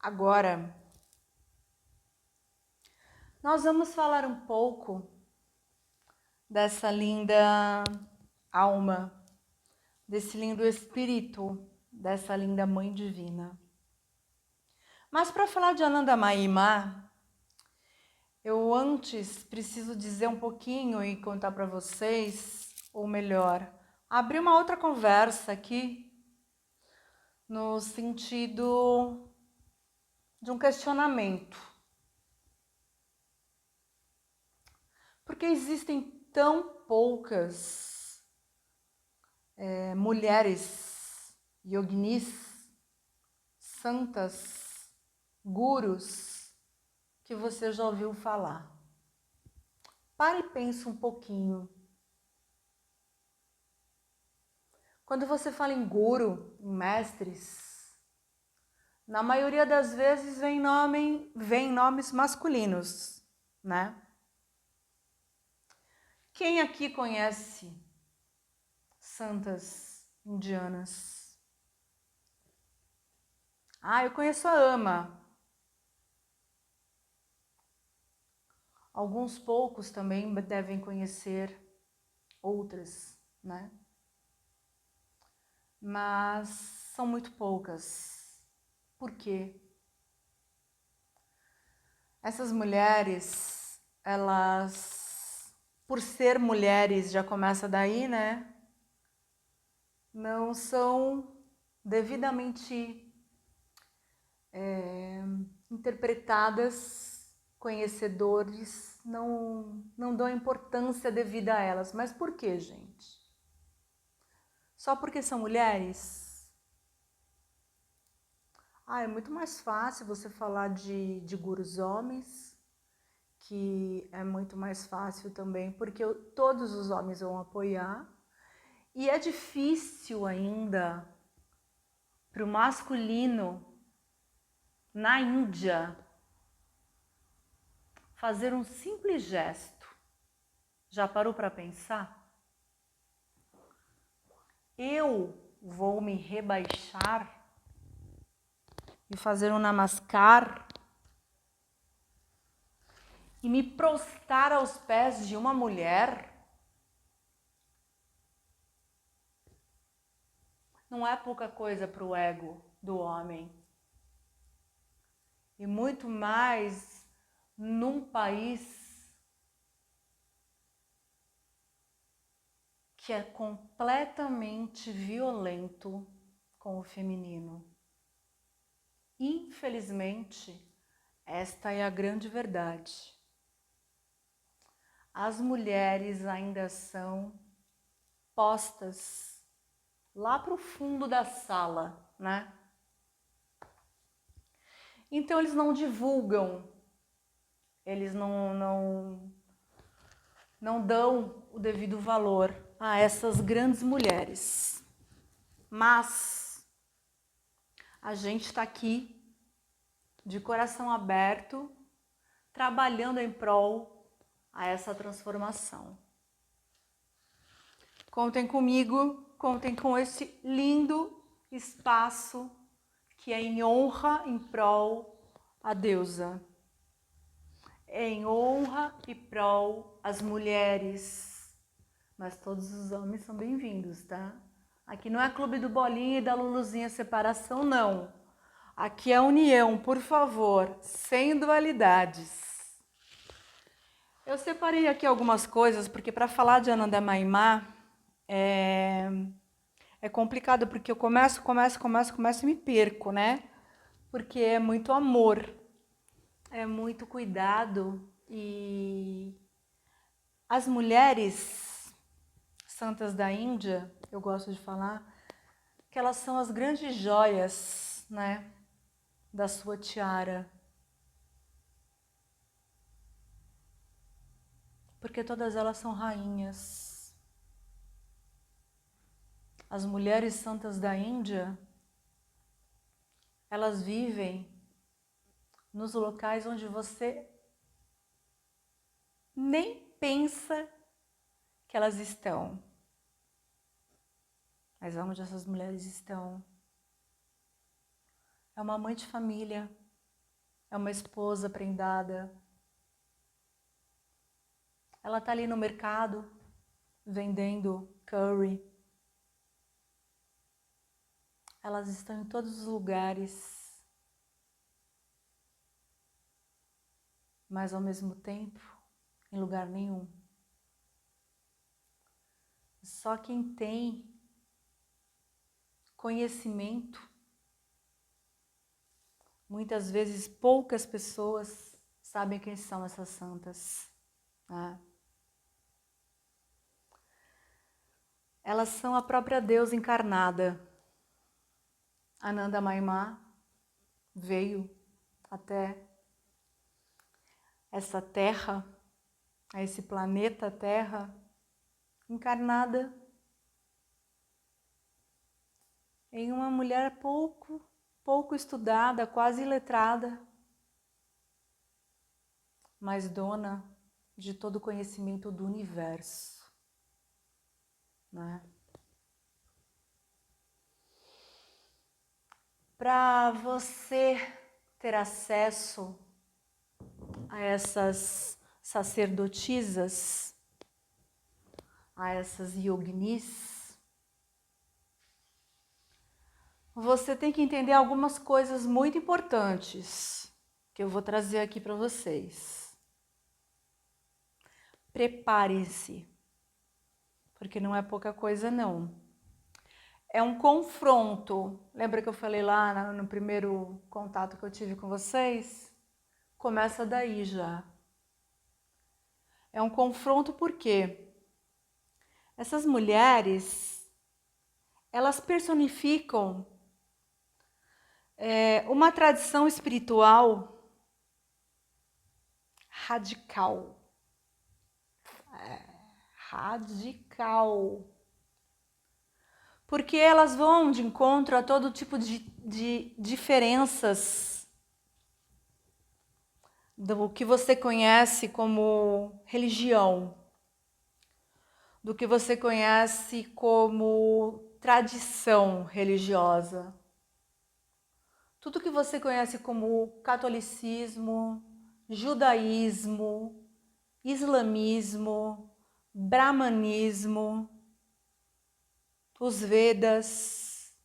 Agora, nós vamos falar um pouco dessa linda alma, desse lindo espírito, dessa linda Mãe Divina. Mas para falar de Ananda Maimá, eu antes preciso dizer um pouquinho e contar para vocês, ou melhor, abrir uma outra conversa aqui, no sentido de um questionamento. Porque existem tão poucas mulheres yoginis, santas, gurus, que você já ouviu falar. Pare e pense um pouquinho. Quando você fala em guru, em mestres, na maioria das vezes vem nomes masculinos, né? Quem aqui conhece santas indianas? Ah, eu conheço a Ama. Alguns poucos também devem conhecer outras, né? Mas são muito poucas. Por quê? Essas mulheres, elas, por ser mulheres, já começa daí, né? Não são devidamente interpretadas, conhecedores, não dão importância devida a elas. Mas por quê, gente? Só porque são mulheres? É muito mais fácil você falar de gurus homens, que é muito mais fácil também, porque todos os homens vão apoiar. E é difícil ainda para o masculino na Índia fazer um simples gesto. Já parou para pensar? Eu vou me rebaixar e fazer um namaskar e me prostrar aos pés de uma mulher? Não é pouca coisa para o ego do homem. E muito mais num país que é completamente violento com o feminino. Infelizmente, esta é a grande verdade. As mulheres ainda são postas lá para o fundo da sala, né? Então eles não divulgam, eles não dão o devido valor a essas grandes mulheres. Mas a gente está aqui de coração aberto, trabalhando em prol a essa transformação. Contem comigo, contem com esse lindo espaço que é em honra, em prol a deusa. É em honra e prol as mulheres. Mas todos os homens são bem-vindos, tá? Aqui não é clube do bolinho e da Luluzinha separação, não. Aqui é união, por favor, sem dualidades. Eu separei aqui algumas coisas, porque para falar de Ananda Maimá é complicado, porque eu começo e me perco, né? Porque é muito amor, é muito cuidado. E as mulheres santas da Índia, eu gosto de falar, que elas são as grandes joias, né, da sua tiara. Porque todas elas são rainhas. As mulheres santas da Índia, elas vivem nos locais onde você nem pensa que elas estão. Mas onde essas mulheres estão? É uma mãe de família, é uma esposa prendada. Ela está ali no mercado vendendo curry. Elas estão em todos os lugares, mas ao mesmo tempo em lugar nenhum. Só quem tem conhecimento, muitas vezes poucas pessoas sabem quem são essas santas, né? Elas são a própria Deus encarnada. Anandamayi veio até essa terra, a esse planeta Terra, encarnada em uma mulher pouco estudada, quase iletrada, mas dona de todo o conhecimento do universo, né? Para você ter acesso a essas sacerdotisas, a essas yoginis, você tem que entender algumas coisas muito importantes que eu vou trazer aqui para vocês. Prepare-se, porque não é pouca coisa não. É um confronto. Lembra que eu falei lá no primeiro contato que eu tive com vocês? Começa daí já. É um confronto porque essas mulheres, elas personificam uma tradição espiritual radical. Radical. Porque elas vão de encontro a todo tipo de diferenças do que você conhece como religião, do que você conhece como tradição religiosa. Tudo que você conhece como catolicismo, judaísmo, islamismo, brahmanismo, os Vedas.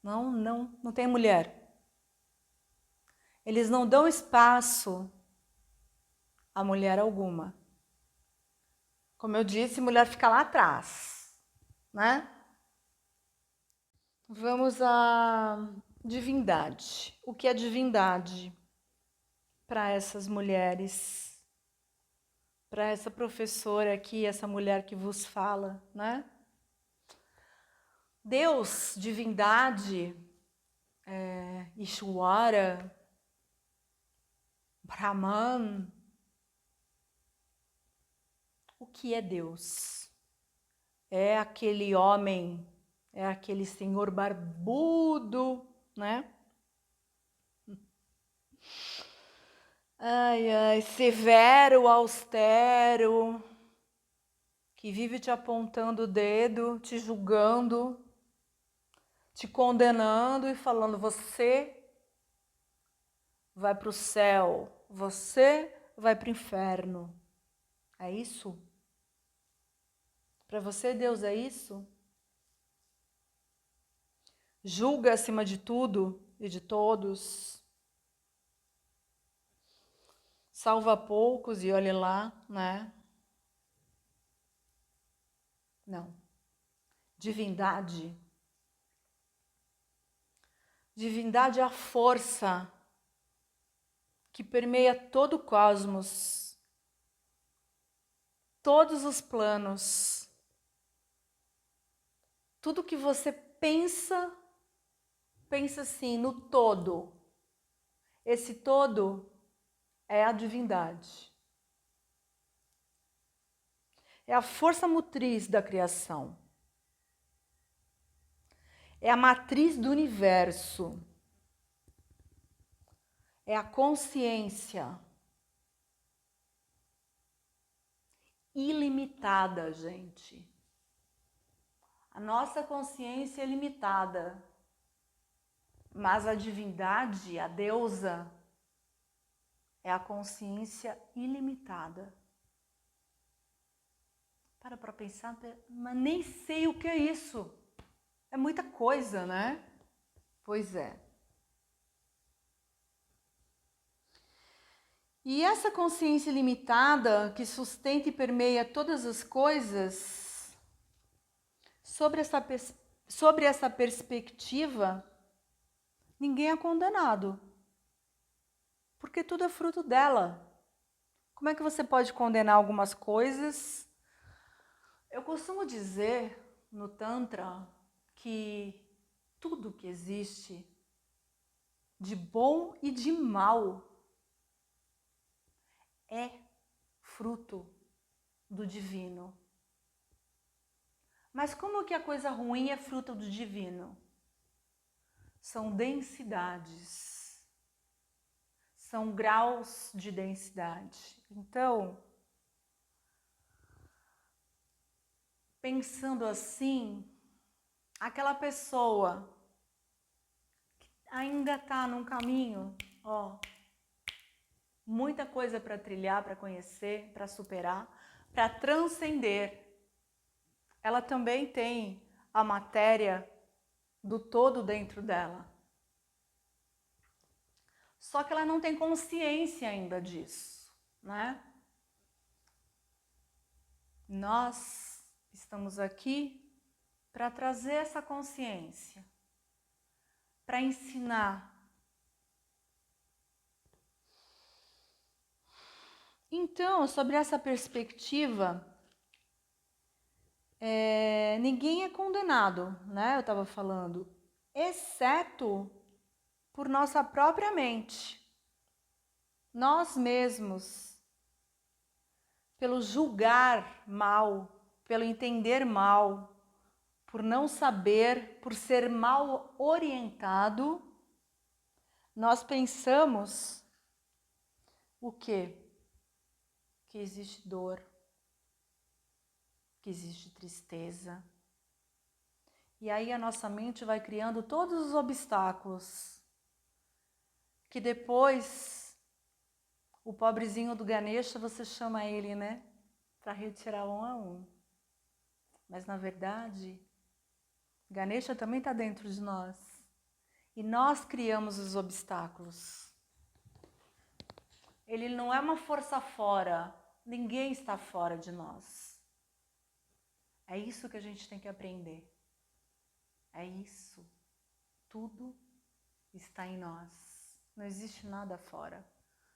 Não tem mulher. Eles não dão espaço a mulher alguma. Como eu disse, mulher fica lá atrás, né? Vamos à divindade. O que é divindade para essas mulheres? Para essa professora aqui, essa mulher que vos fala, né? Deus, divindade, Ishwara, Brahman. O que é Deus? É aquele homem, é aquele senhor barbudo, né? Ai, severo, austero, que vive te apontando o dedo, te julgando, te condenando e falando: você vai para o céu, você vai para o inferno. É isso? Para você, Deus é isso? Julga acima de tudo e de todos. Salva poucos e olhe lá, né? Não. Divindade. Divindade é a força que permeia todo o cosmos, todos os planos. Tudo que você pensa assim, no todo. Esse todo é a divindade. É a força motriz da criação. É a matriz do universo. É a consciência ilimitada, gente. A nossa consciência é limitada. Mas a divindade, a deusa, é a consciência ilimitada. Para pensar, mas nem sei o que é isso. É muita coisa, né? Pois é. E essa consciência ilimitada que sustenta e permeia todas as coisas, sobre essa perspectiva, ninguém é condenado, porque tudo é fruto dela. Como é que você pode condenar algumas coisas? Eu costumo dizer no Tantra que tudo que existe de bom e de mal é fruto do divino. Mas como que a coisa ruim é fruto do divino? São densidades, são graus de densidade. Então, pensando assim, aquela pessoa que ainda está num caminho, muita coisa para trilhar, para conhecer, para superar, para transcender. Ela também tem a matéria do todo dentro dela. Só que ela não tem consciência ainda disso, né? Nós estamos aqui para trazer essa consciência, para ensinar. Então, sobre essa perspectiva, ninguém é condenado, né? Eu estava falando, exceto por nossa própria mente. Nós mesmos, pelo julgar mal, pelo entender mal, por não saber, por ser mal orientado, nós pensamos o quê? Que existe dor, que existe tristeza. E aí a nossa mente vai criando todos os obstáculos, que depois o pobrezinho do Ganesha, você chama ele, né? Para retirar um a um. Mas na verdade, Ganesha também está dentro de nós. E nós criamos os obstáculos. Ele não é uma força fora. Ninguém está fora de nós. É isso que a gente tem que aprender. É isso. Tudo está em nós. Não existe nada fora.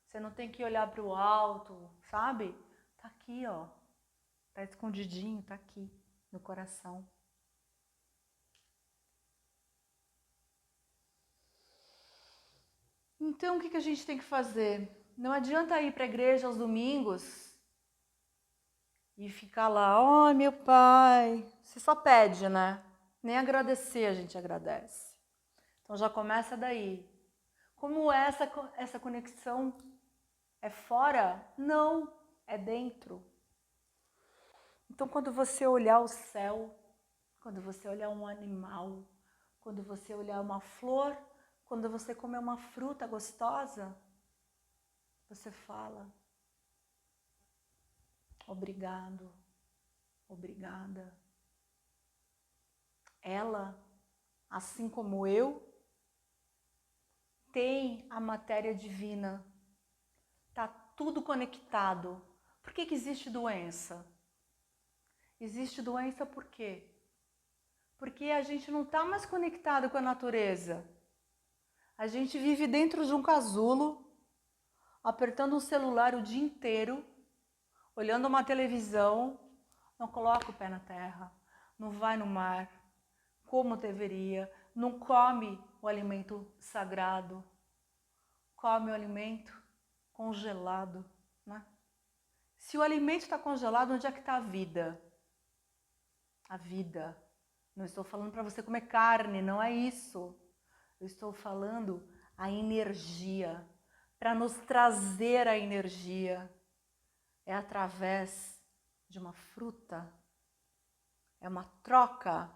Você não tem que olhar para o alto, sabe? Tá aqui, ó. Tá escondidinho, tá aqui, no coração. Então, o que a gente tem que fazer? Não adianta ir para a igreja aos domingos e ficar lá, oh, meu pai. Você só pede, né? Nem agradecer a gente agradece. Então já começa daí. Como essa conexão é fora? Não, é dentro. Então quando você olhar o céu, quando você olhar um animal, quando você olhar uma flor, quando você comer uma fruta gostosa, você fala, obrigado, obrigada. Ela, assim como eu, tem a matéria divina. Tá tudo conectado. Por que existe doença? Existe doença por quê? Porque a gente não está mais conectado com a natureza. A gente vive dentro de um casulo, apertando um celular o dia inteiro, olhando uma televisão, não coloca o pé na terra, não vai no mar, como deveria, não come o alimento sagrado, come o alimento congelado, né? Se o alimento está congelado, onde é que está a vida? A vida. Não estou falando para você comer carne, não é isso. Eu estou falando a energia, para nos trazer a energia. É através de uma fruta, é uma troca.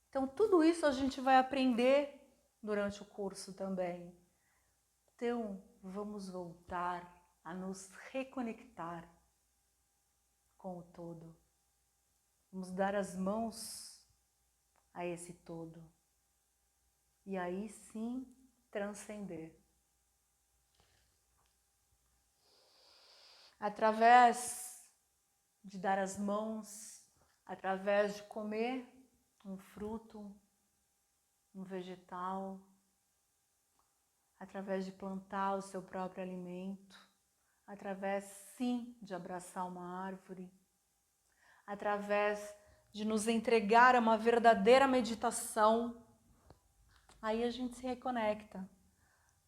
Então tudo isso a gente vai aprender durante o curso também. Então, vamos voltar a nos reconectar com o todo. Vamos dar as mãos a esse todo. E aí sim, transcender. Através de dar as mãos, através de comer um fruto, um vegetal, através de plantar o seu próprio alimento, através sim de abraçar uma árvore, através de nos entregar a uma verdadeira meditação, aí a gente se reconecta.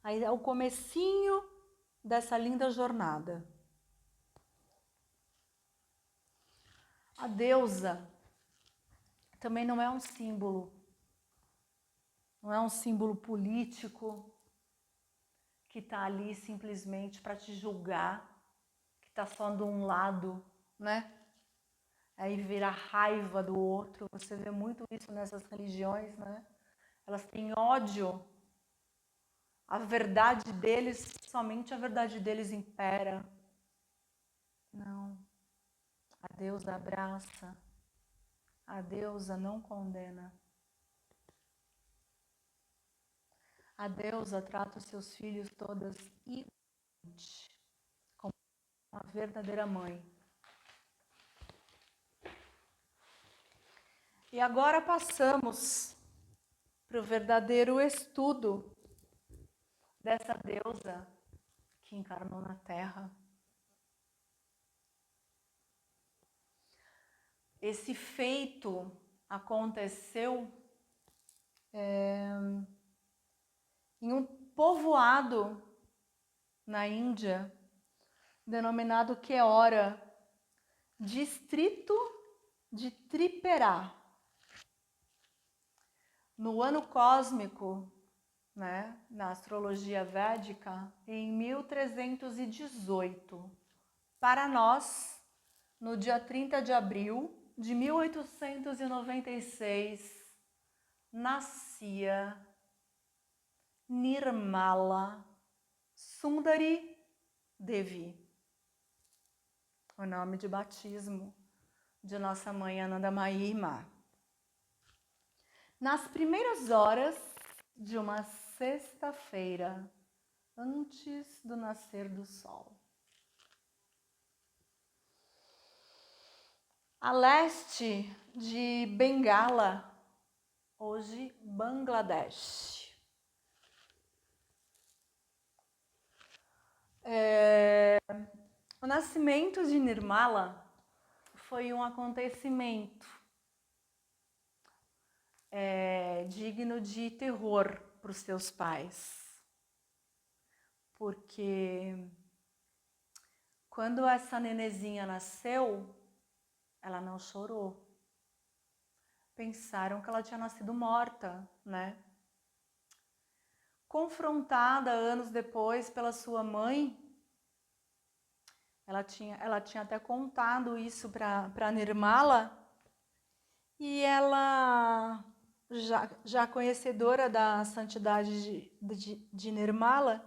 Aí é o comecinho dessa linda jornada. A deusa também não é um símbolo, não é um símbolo político que está ali simplesmente para te julgar, que está só de um lado, né? Aí vira raiva do outro. Você vê muito isso nessas religiões, né? Elas têm ódio. A verdade deles, somente a verdade deles impera. Não. A deusa abraça. A deusa não condena. A deusa trata os seus filhos todas igualmente, como uma verdadeira mãe. E agora passamos para o verdadeiro estudo dessa deusa que encarnou na Terra. Esse feito aconteceu em um povoado na Índia, denominado Keora, distrito de Tripura. No ano cósmico, né, na astrologia védica, em 1318. Para nós, no dia 30 de abril de 1896, nascia Nirmala Sundari Devi, o nome de batismo de nossa mãe Anandamayi Ma. Nas primeiras horas de uma sexta-feira, antes do nascer do sol. A leste de Bengala, hoje Bangladesh. O nascimento de Nirmala foi um acontecimento digno de terror para os seus pais. Porque quando essa nenezinha nasceu, ela não chorou. Pensaram que ela tinha nascido morta, né? Confrontada anos depois pela sua mãe, ela tinha até contado isso para Nirmala, e ela, já conhecedora da santidade de Nirmala,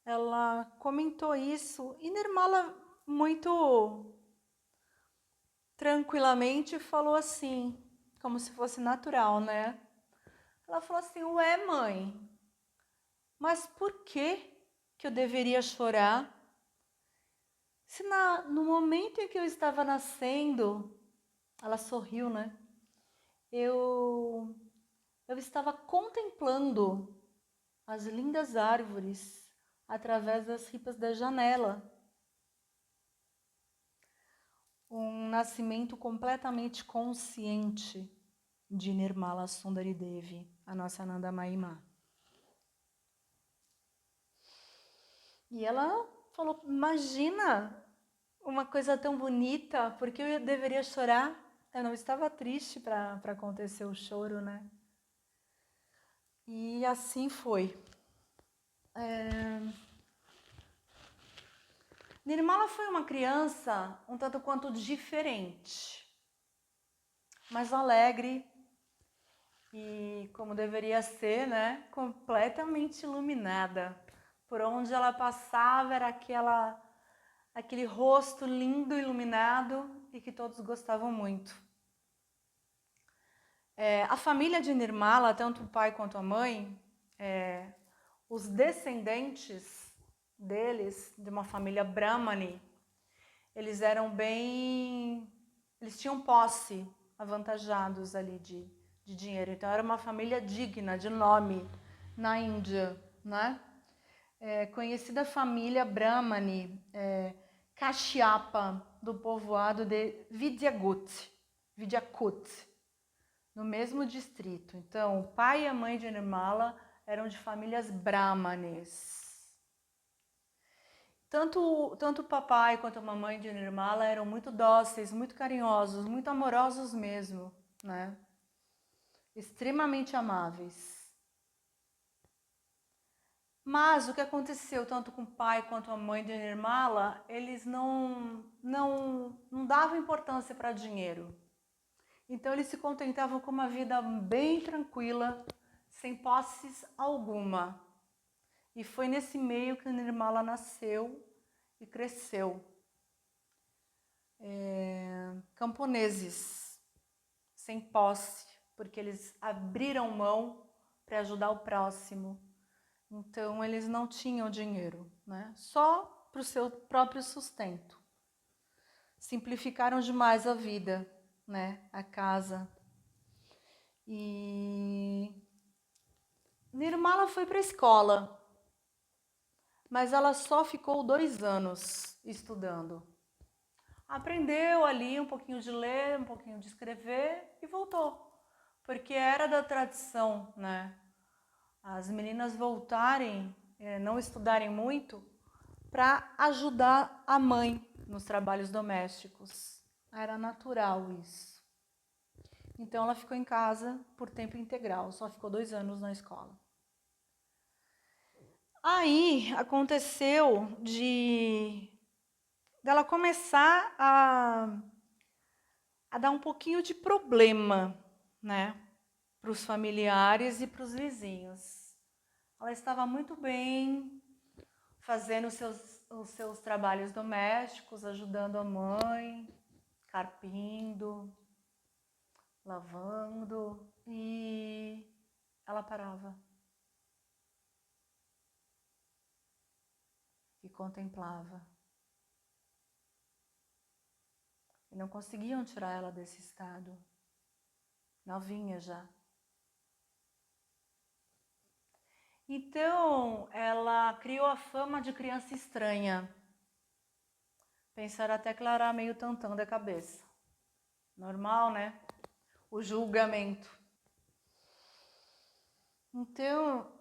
ela comentou isso, e Nirmala, muito tranquilamente, falou assim, como se fosse natural, né? Ela falou assim: ué, mãe, mas por que eu deveria chorar? Se no momento em que eu estava nascendo, ela sorriu, né? Eu estava contemplando as lindas árvores através das ripas da janela. Um nascimento completamente consciente de Nirmala Sundari Devi, a nossa Anandamayi Ma. E ela falou: imagina, uma coisa tão bonita, por que eu deveria chorar? Eu não estava triste para acontecer o choro, né? E assim foi. Nirmala foi uma criança um tanto quanto diferente, mas alegre e como deveria ser, né, completamente iluminada. Por onde ela passava era aquele rosto lindo, iluminado e que todos gostavam muito. A família de Nirmala, tanto o pai quanto a mãe, os descendentes deles, de uma família Brahmani, eles tinham posse, avantajados ali de dinheiro. Então era uma família digna, de nome, na Índia, né? Conhecida família Brahmani, Kashyapa, do povoado de Vidyakut, no mesmo distrito. Então, o pai e a mãe de Nirmala eram de famílias brahmanes. Tanto o papai quanto a mamãe de Nirmala eram muito dóceis, muito carinhosos, muito amorosos mesmo, né? Extremamente amáveis. Mas o que aconteceu tanto com o pai quanto a mãe de Nirmala, eles não davam importância para dinheiro. Então eles se contentavam com uma vida bem tranquila, sem posses alguma. E foi nesse meio que Nirmala nasceu e cresceu. Camponeses, sem posse, porque eles abriram mão para ajudar o próximo. Então eles não tinham dinheiro, né? Só para o seu próprio sustento. Simplificaram demais a vida, né? A casa. E Nirmala foi para a escola, mas ela só ficou 2 anos estudando. Aprendeu ali um pouquinho de ler, um pouquinho de escrever e voltou. Porque era da tradição, né? As meninas voltarem, não estudarem muito, para ajudar a mãe nos trabalhos domésticos. Era natural isso. Então ela ficou em casa por tempo integral, só ficou 2 anos na escola. Aí aconteceu dela começar a dar um pouquinho de problema, né, para os familiares e para os vizinhos. Ela estava muito bem fazendo os seus trabalhos domésticos, ajudando a mãe, carpindo, lavando, e ela parava e contemplava. E não conseguiam tirar ela desse estado, novinha já. Então, ela criou a fama de criança estranha. Pensaram até que ela era meio tantã da cabeça. Normal, né? O julgamento. Então,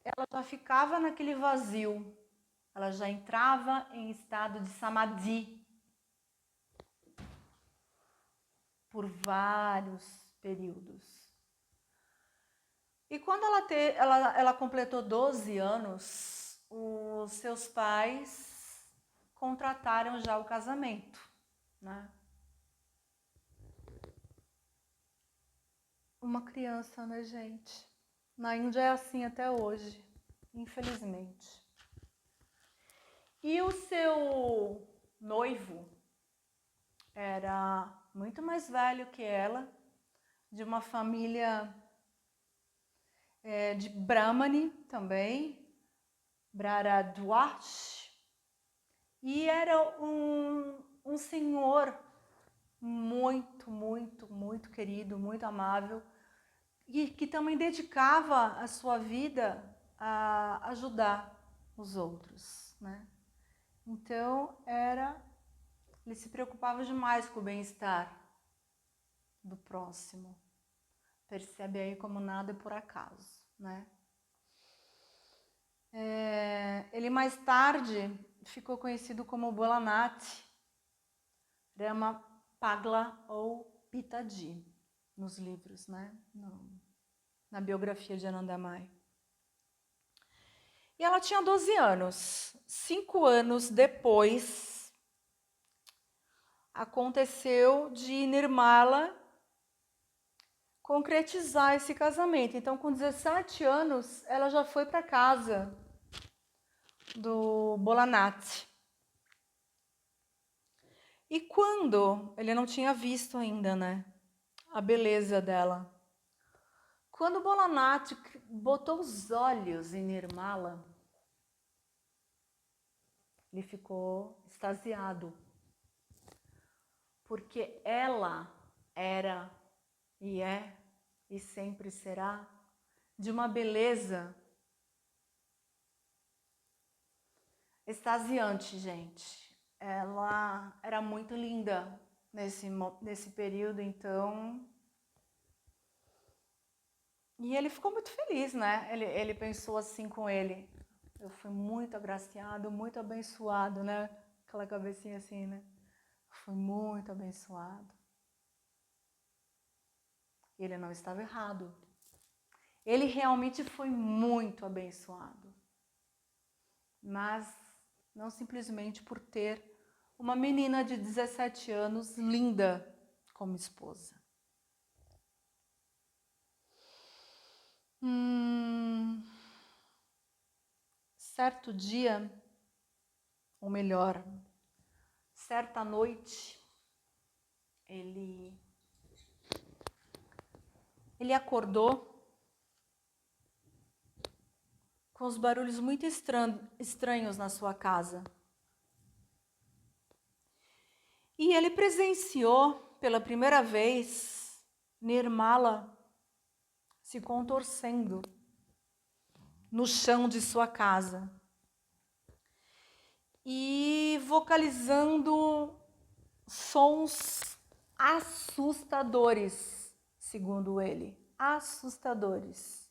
ela já ficava naquele vazio. Ela já entrava em estado de samadhi por vários períodos. E quando ela completou 12 anos, os seus pais contrataram já o casamento, né? Uma criança, né, gente? Na Índia é assim até hoje, infelizmente. E o seu noivo era muito mais velho que ela, de uma família de Brahmani também, Bharadwaj, e era um senhor muito, muito, muito querido, muito amável, e que também dedicava a sua vida a ajudar os outros, né? Então, ele se preocupava demais com o bem-estar do próximo. Percebe aí como nada é por acaso, né? Ele mais tarde ficou conhecido como Bholanath Ramapagla ou Pitaji nos livros, né? Na biografia de Anandamai. E ela tinha 12 anos. 5 anos depois, aconteceu de Nirmala concretizar esse casamento. Então, com 17 anos, ela já foi para casa do Bolanati. E quando ele não tinha visto ainda, né, a beleza dela. Quando Bolanati botou os olhos em Nirmala, ele ficou extasiado, porque ela era e é e sempre será de uma beleza extasiante, gente. Ela era muito linda nesse período, então. E ele ficou muito feliz, né? Ele pensou assim com ele: eu fui muito agraciado, muito abençoado, né? Aquela cabecinha assim, né? Fui muito abençoado. E ele não estava errado. Ele realmente foi muito abençoado. Mas não simplesmente por ter uma menina de 17 anos linda como esposa. Certo dia, ou melhor, certa noite, ele acordou com os barulhos muito estranhos na sua casa. E ele presenciou pela primeira vez Nirmala se contorcendo no chão de sua casa e vocalizando sons assustadores, segundo ele, assustadores.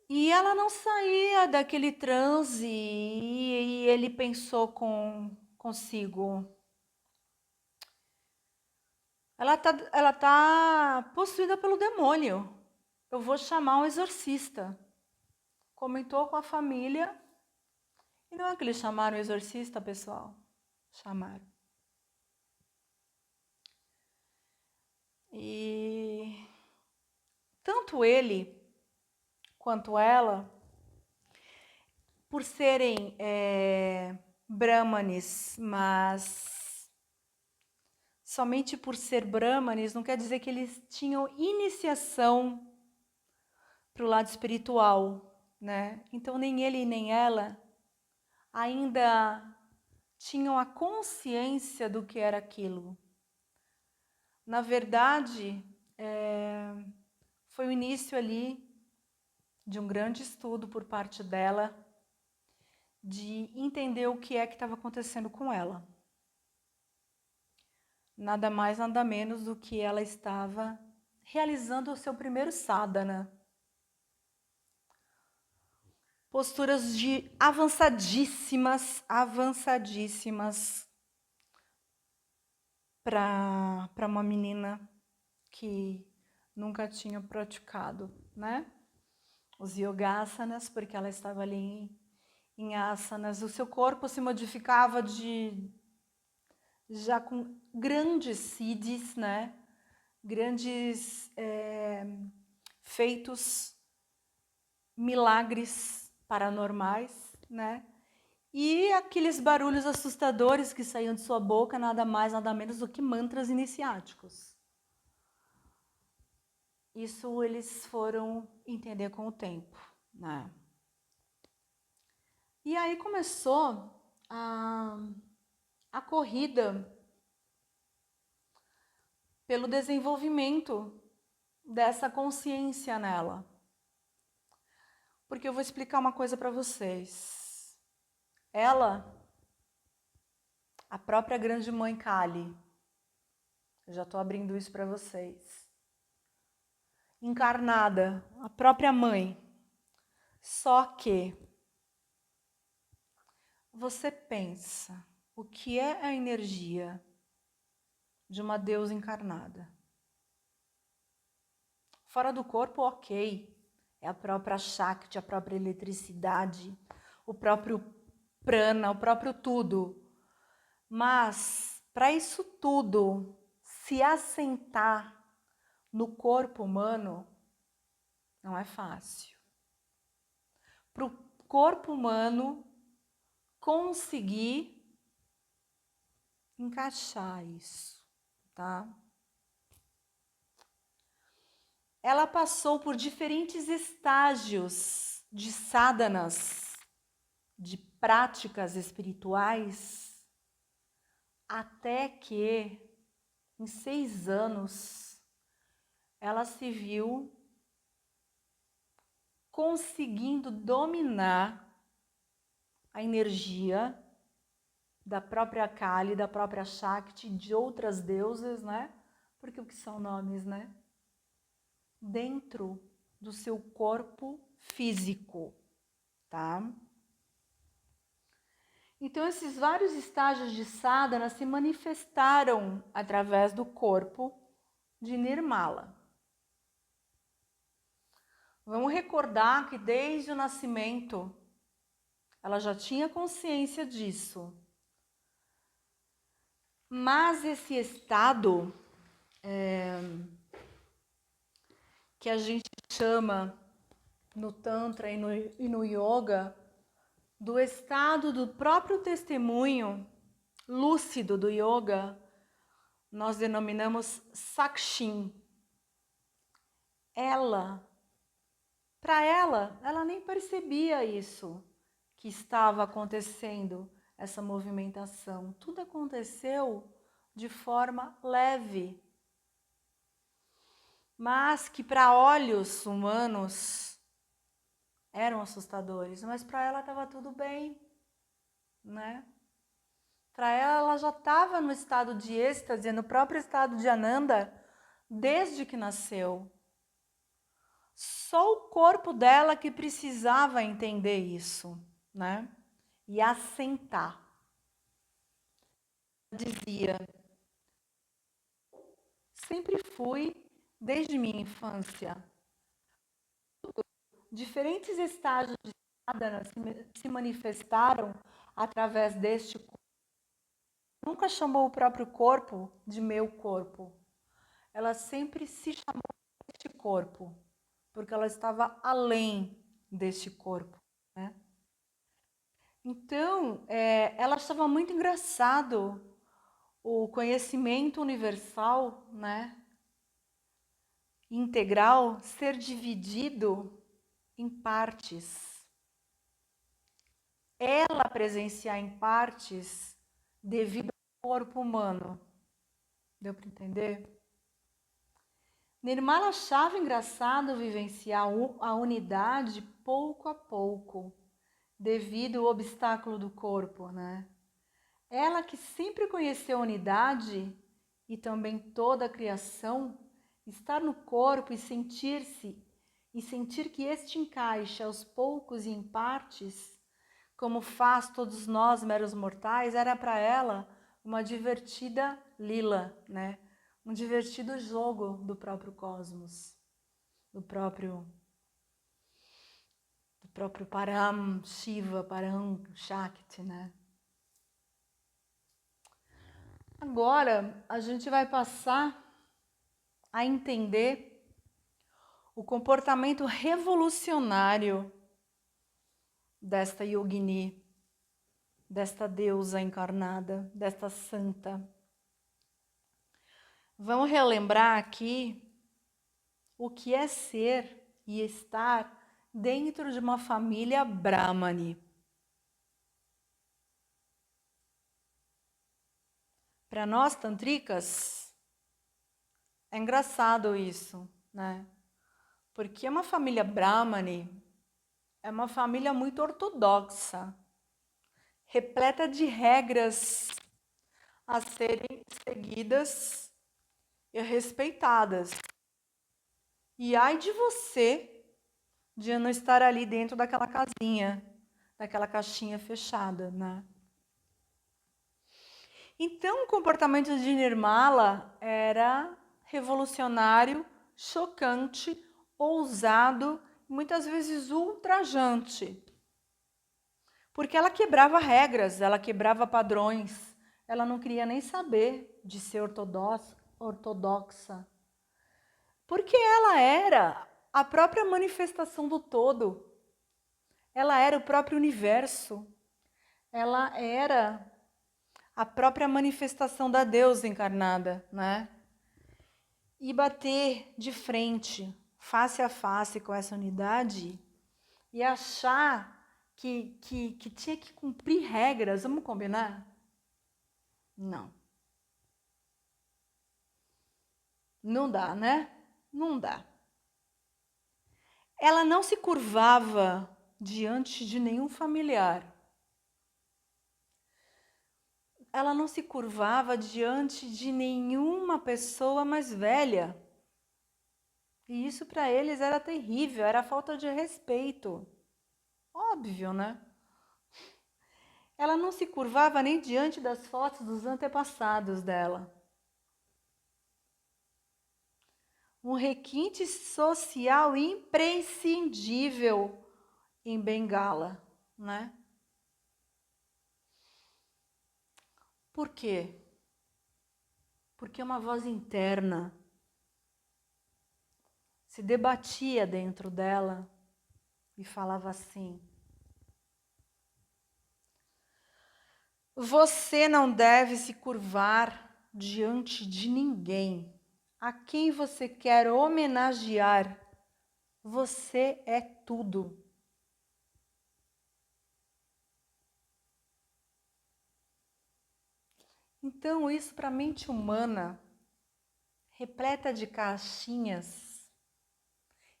E ela não saía daquele transe e ele pensou consigo: ela tá possuída pelo demônio. Eu vou chamar um exorcista. Comentou com a família. E não é que eles chamaram o exorcista, pessoal? Chamaram. E tanto ele quanto ela, por serem brahmanes, mas somente por ser brahmanes não quer dizer que eles tinham iniciação para o lado espiritual, né? Então nem ele nem ela ainda tinham a consciência do que era aquilo. Na verdade, foi o início ali de um grande estudo por parte dela, de entender o que é que estava acontecendo com ela. Nada mais, nada menos do que ela estava realizando o seu primeiro sadhana. Posturas de avançadíssimas para uma menina que nunca tinha praticado, né? Os yogasanas, porque ela estava ali em asanas. O seu corpo se modificava já com grandes siddhis, né? Grandes feitos, milagres paranormais, né? E aqueles barulhos assustadores que saíam de sua boca, nada mais, nada menos do que mantras iniciáticos. Isso eles foram entender com o tempo, né? E aí começou a corrida pelo desenvolvimento dessa consciência nela. Porque eu vou explicar uma coisa para vocês. Ela, a própria grande mãe Kali, eu já estou abrindo isso para vocês, encarnada, a própria mãe. Só que você pensa, o que é a energia de uma deusa encarnada? Fora do corpo, ok. É a própria Shakti, a própria eletricidade, o próprio prana, o próprio tudo. Mas, para isso tudo se assentar no corpo humano não é fácil. Para o corpo humano conseguir encaixar isso, tá? Ela passou por diferentes estágios de sadhanas, de práticas espirituais, até que, em 6 anos, ela se viu conseguindo dominar a energia da própria Kali, da própria Shakti, de outras deusas, né? Porque o que são nomes, né? Dentro do seu corpo físico, tá? Então, esses vários estágios de sadhana se manifestaram através do corpo de Nirmala. Vamos recordar que desde o nascimento ela já tinha consciência disso. Mas esse estado que a gente chama no Tantra e no Yoga do estado do próprio testemunho lúcido do Yoga, nós denominamos Sakshin. Para ela nem percebia isso, que estava acontecendo, essa movimentação. Tudo aconteceu de forma leve, mas que para olhos humanos eram assustadores, mas para ela estava tudo bem, né? Para ela já estava no estado de êxtase, no próprio estado de Ananda, desde que nasceu. Só o corpo dela que precisava entender isso, né? E assentar. Dizia, sempre fui, desde minha infância, diferentes estágios de sadhana se manifestaram através deste corpo. Nunca chamou o próprio corpo de meu corpo. Ela sempre se chamou deste corpo, porque ela estava além deste corpo, né? Então, ela achava muito engraçado o conhecimento universal, né, integral, ser dividido em partes. Ela presenciar em partes devido ao corpo humano. Deu para entender? Nirmala achava engraçado vivenciar a unidade pouco a pouco, devido ao obstáculo do corpo, né? Ela que sempre conheceu a unidade e também toda a criação, estar no corpo e sentir que este encaixe aos poucos e em partes, como faz todos nós meros mortais, era para ela uma divertida lila, né? Um divertido jogo do próprio cosmos, do próprio Param Shiva, Param Shakti, né? Agora a gente vai passar a entender o comportamento revolucionário desta yogini, desta deusa encarnada, desta santa. Vamos relembrar aqui o que é ser e estar dentro de uma família Brahmani. Para nós tantricas, é engraçado isso, né? Porque uma família Brahmani é uma família muito ortodoxa, repleta de regras a serem seguidas e respeitadas. E ai de você de não estar ali dentro daquela casinha, daquela caixinha fechada, né? Então, o comportamento de Nirmala era revolucionário, chocante, ousado, muitas vezes ultrajante. Porque ela quebrava regras, ela quebrava padrões, ela não queria nem saber de ser ortodoxa, ortodoxa, porque ela era a própria manifestação do todo, ela era o próprio universo, ela era a própria manifestação da deusa encarnada, né? E bater de frente, face a face com essa unidade e achar que tinha que cumprir regras, vamos combinar? Não. Não dá, né? Não dá. Ela não se curvava diante de nenhum familiar. Ela não se curvava diante de nenhuma pessoa mais velha. E isso para eles era terrível, era falta de respeito. Óbvio, né? Ela não se curvava nem diante das fotos dos antepassados dela. Um requinte social imprescindível em Bengala, né? Por quê? Porque uma voz interna se debatia dentro dela e falava assim: você não deve se curvar diante de ninguém. A quem você quer homenagear, você é tudo. Então, isso para a mente humana, repleta de caixinhas,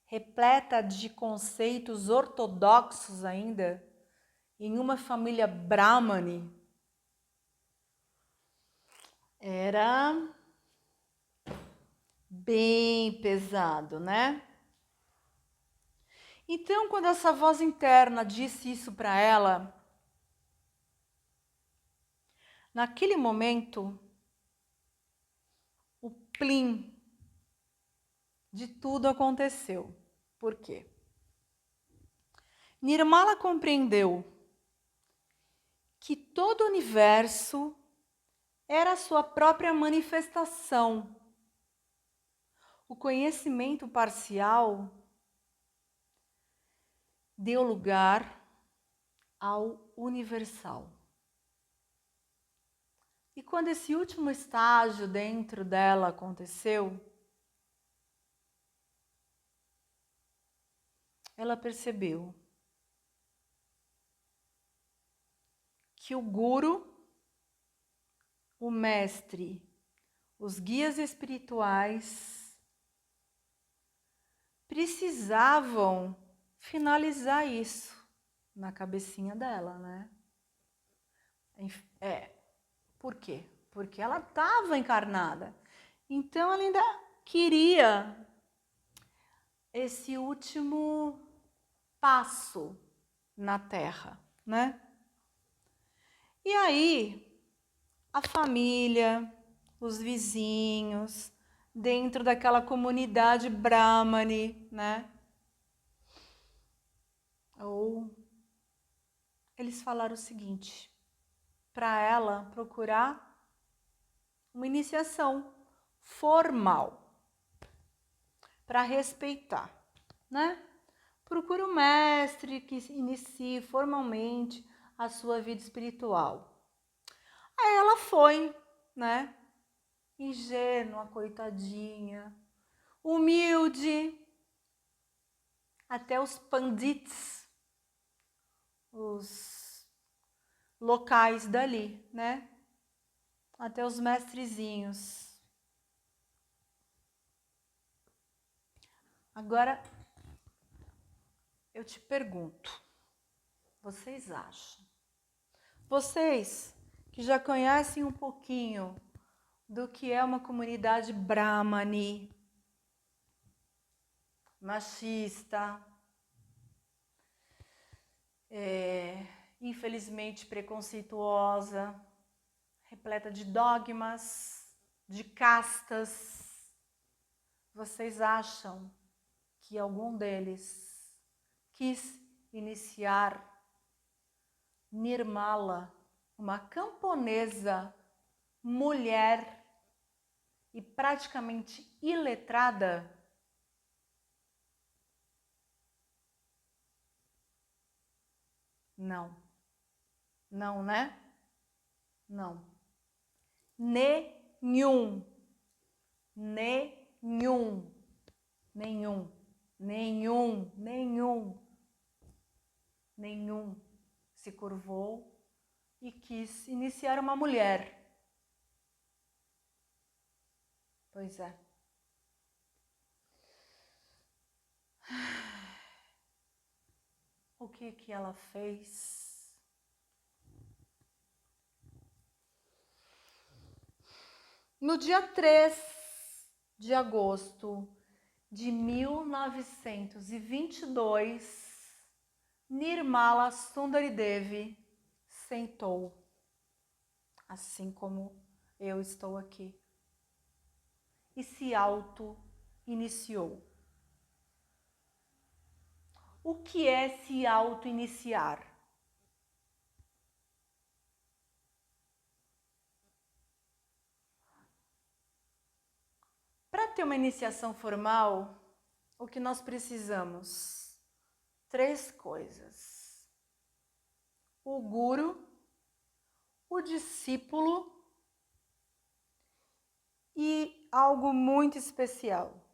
repleta de conceitos ortodoxos ainda, em uma família brahmane, era bem pesado, né? Então, quando essa voz interna disse isso para ela, naquele momento, o plim de tudo aconteceu. Por quê? Nirmala compreendeu que todo o universo era a sua própria manifestação. O conhecimento parcial deu lugar ao universal. E quando esse último estágio dentro dela aconteceu, ela percebeu que o guru, o mestre, os guias espirituais precisavam finalizar isso na cabecinha dela, né? Por quê? Porque ela estava encarnada. Então ela ainda queria esse último passo na Terra, né? E aí, a família, os vizinhos, dentro daquela comunidade brahmane, né? Ou eles falaram o seguinte, para ela procurar uma iniciação formal, para respeitar, né? Procura um mestre que inicie formalmente a sua vida espiritual. Aí ela foi, né? Ingênua, coitadinha, humilde, até os pandits, os locais dali, né? Até os mestrezinhos. Agora, eu te pergunto, vocês acham? Vocês que já conhecem um pouquinho do que é uma comunidade brahmane, machista, infelizmente preconceituosa, repleta de dogmas, de castas, vocês acham que algum deles quis iniciar Nirmala, uma camponesa, mulher e praticamente iletrada? Não. Não, né? Não. Nenhum. Nenhum. Nenhum. Nenhum. Nenhum. Nenhum se curvou e quis iniciar uma mulher. Pois é. O que ela fez? No dia 3 de agosto de 1922, Nirmala Sundari sentou, assim como eu estou aqui, e se auto-iniciou. O que é se auto-iniciar? Para ter uma iniciação formal, o que nós precisamos? 3 coisas: o guru, o discípulo e algo muito especial,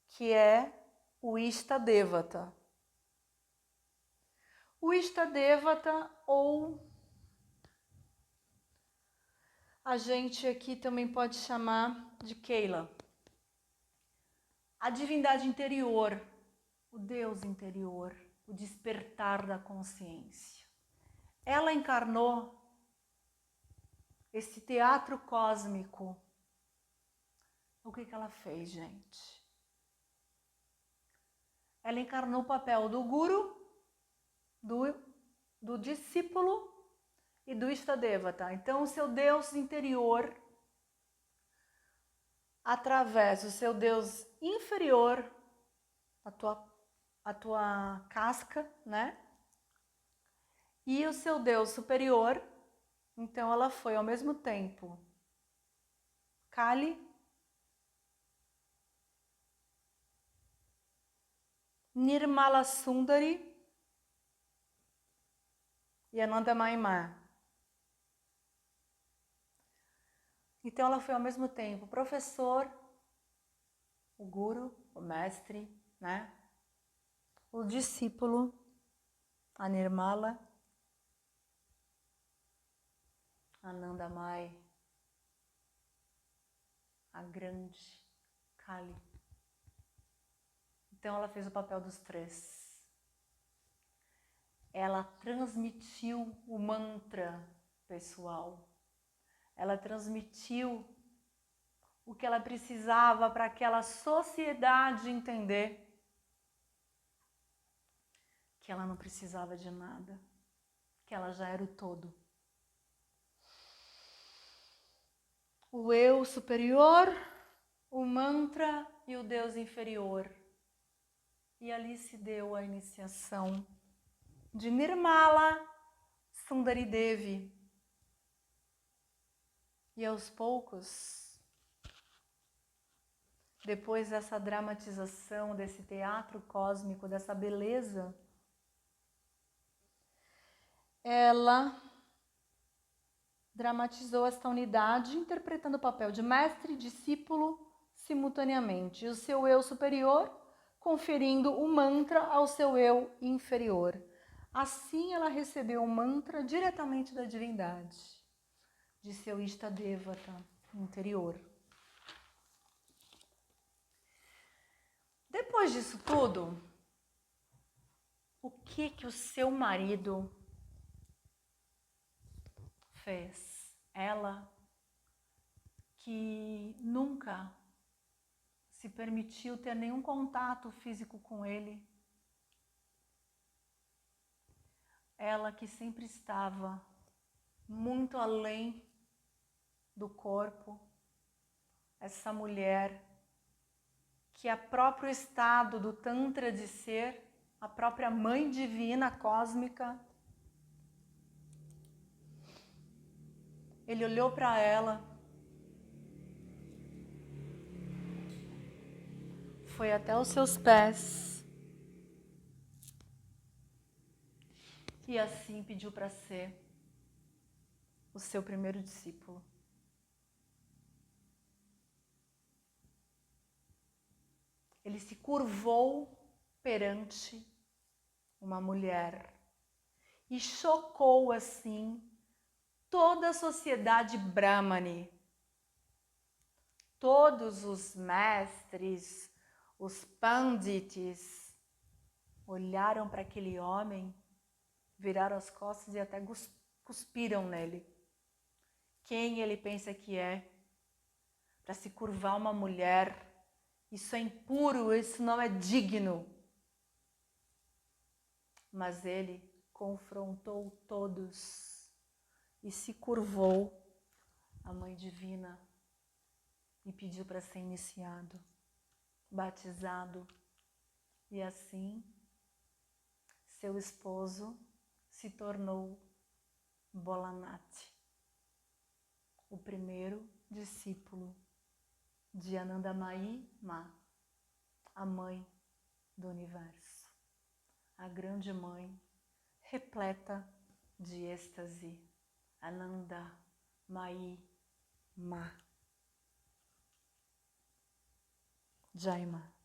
que é o Ishtadevata. O Ishtadevata, ou a gente aqui também pode chamar de Keila, a divindade interior, o Deus interior, o despertar da consciência. Ela encarnou esse teatro cósmico. O que ela fez, gente? Ela encarnou o papel do guru, do discípulo e do Ishtadevata. Então, o seu Deus interior, através do seu Deus inferior, a tua casca, né? E o seu Deus superior. Então, ela foi ao mesmo tempo Kali, Nirmala Sundari e Ananda Maimá. Então ela foi ao mesmo tempo o professor, o guru, o mestre, né? O discípulo, a Nirmala, Anandamai, a grande Kali. Então ela fez o papel dos 3. Ela transmitiu o mantra pessoal. Ela transmitiu o que ela precisava para aquela sociedade entender que ela não precisava de nada, que ela já era o todo. O eu superior, o mantra e o Deus inferior. E ali se deu a iniciação de Nirmala Sundari Devi. E aos poucos, depois dessa dramatização, desse teatro cósmico, dessa beleza, ela dramatizou esta unidade, interpretando o papel de mestre e discípulo simultaneamente, e o seu eu superior conferindo o mantra ao seu eu inferior. Assim ela recebeu o mantra diretamente da divindade, de seu Ishtadevata interior. Depois disso tudo, o que o seu marido fez? Ela, que nunca se permitiu ter nenhum contato físico com ele, ela que sempre estava muito além do corpo, essa mulher que é o próprio estado do Tantra de ser, a própria mãe divina cósmica, ele olhou para ela foi até os seus pés e assim pediu para ser o seu primeiro discípulo. Ele se curvou perante uma mulher e chocou assim toda a sociedade brahmane. Todos os mestres, os pandits, olharam para aquele homem, viraram as costas e até cuspiram nele. Quem ele pensa que é? Para se curvar uma mulher, isso é impuro, isso não é digno. Mas ele confrontou todos e se curvou à Mãe Divina e pediu para ser iniciado, batizado. E assim, seu esposo se tornou Bholanatha, o primeiro discípulo de Anandamayi Ma, a mãe do universo, a grande mãe repleta de êxtase, Anandamayi Ma. Jai Ma.